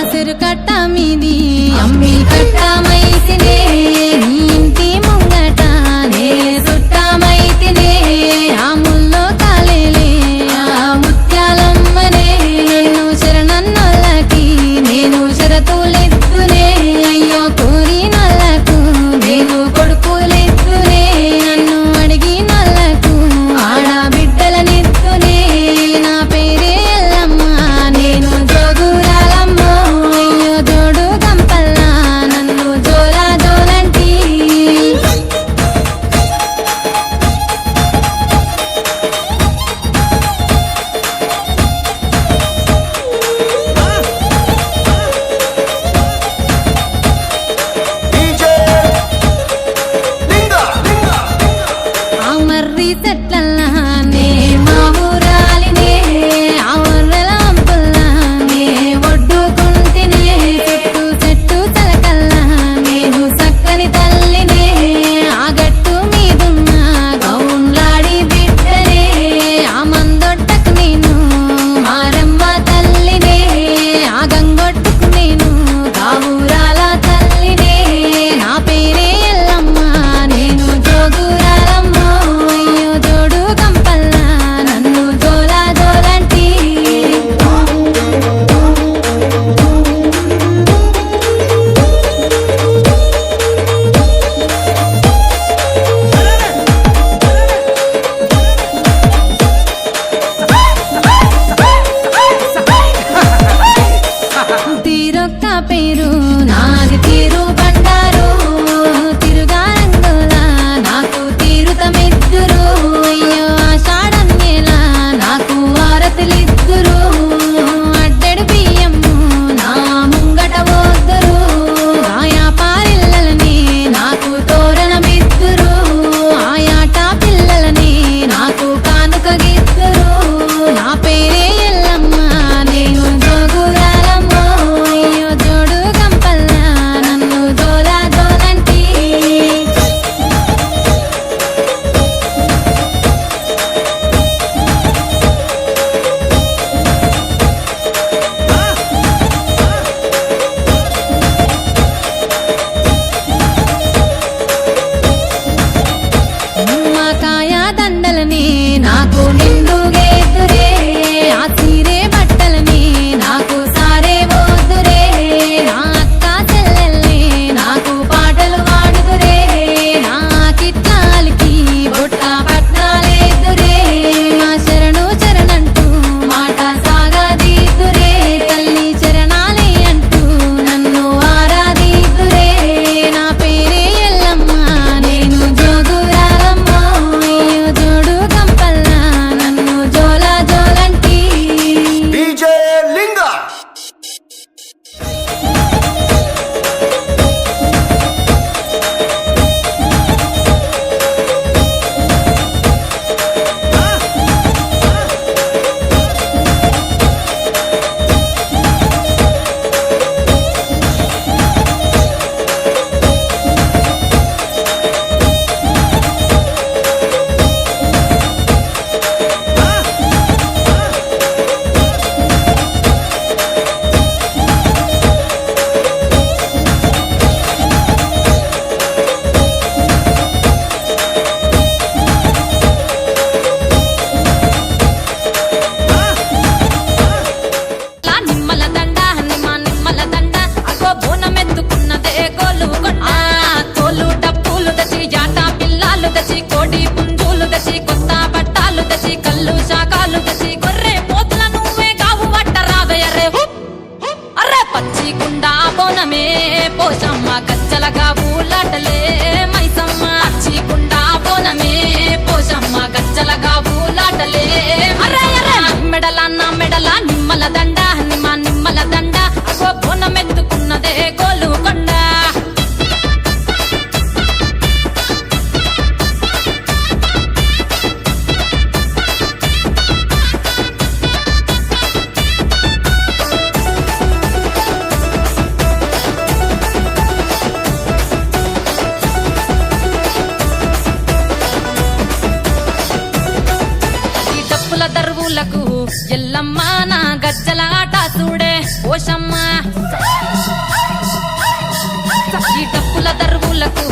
ఆసరు కట్ట మీది అమ్మి కట్ట మైసినే నీ ఇంటి ముంగట నే సుట్టమైతినే ఆ ముల్లో కాలేలే ఆ ముత్యాలమ్మనే నన్ను శరణన్నోళ్ళకి నేను షరతులెత్తునే అయ్యో కోరినోళ్ళకు నేను కొడుకులెత్తునే నన్ను అడిగినోళ్ళకు ఆడబిడ్డలనెత్తునే నా పేరే ఎల్లమ్మ నేను జోగురాలమ్మో అయ్యో జోడు గంపల్లా నన్ను జోలా జోలంటి ఆ మర్రి చెట్లల్లా నే మా ఊరాలినే ఆ వర్రల అంపుల్లా నే ఒడ్డుకుంటినే చెట్టు చెట్టు తలకల్లా నేను చక్కని తల్లినే ఆ గట్టు మీదున్న గౌన్లాడి బిడ్డనే ఆ మందొట్టకు నేను మారమ్మ తల్లినే ఆ గంగొట్టుకు నేను గావురాల తల్లినే నా పేరే ఎల్లమ్మ నేను జోగురాలమ్మో అయ్యో జోడు గంపల్లా నన్ను జోలా జోలంటి తీరొక్క పేరు నాది తీరు బండారు తిరుగారంగులా నాకు తీరుతమిద్దురు అయ్యో ఆషాఢన్యేలా నాకు ఆరతులిద్దురు అడ్డెడు బియ్యము నా ముంగట పోద్దురు ఆయా పారిల్లలని నాకు తోరణమిద్దురు ఆయాట పిల్లలని నాకు కానుక గిద్దురు నా పేరే ఎల్లమ్మ నేను జోగురాలమ్మో అయ్యో జోడు గంపల్లా నన్ను జోలా జోలంటి నిమ్మకాయ దండలని నాకు నిండుగేద్దురే ఆ చీరే బట్టలని నాకు సారే పోదురే నా అక్క చెల్లెల్ని నాకు పాటలు పాడుదురే నా కిట్లాలకి బొట్ట పట్నాలేదురే మా శరణు చరణంటూ మాట సాగదీదురే తల్లి చరణాలే అంటూ నన్ను ఆరాధీదురే నా పేరే ఎల్లమ్మ నేను జోగురాలమ్మో అయ్యో జోడు గంపల్లా నన్ను జోలా జోలంటి డీజే లింగా లా నిమ్మల దండ నిమ్మల దండ అగో బోనమెత్తుకున్నదే గోలు కొండ తోలు డప్పులు దచి జాట పిల్లాలు దచి కోడి పుంజులు దచి కొత్త బట్టాలు దచి కళ్ళు శాకాలు దచి గొర్రె పోతుల నువ్వే కావు వట్ట రావయ్యరే అర్రే పచ్చి గుండా బోనమే పోషమ్మ గచ్చలగా ఊలాటలే మైసమ్మ పచ్చి గుండా బోనమే పోషమ్మ గచ్చలగా ఊలాటలే అర్రే అర్రే నా మెడల నిమ్మల దండ నిమ్మల దండ అగో బోనమెత్తుకున్నదే గోలు కొండ పోషమ్మ ఈ డప్పుల దరువులకు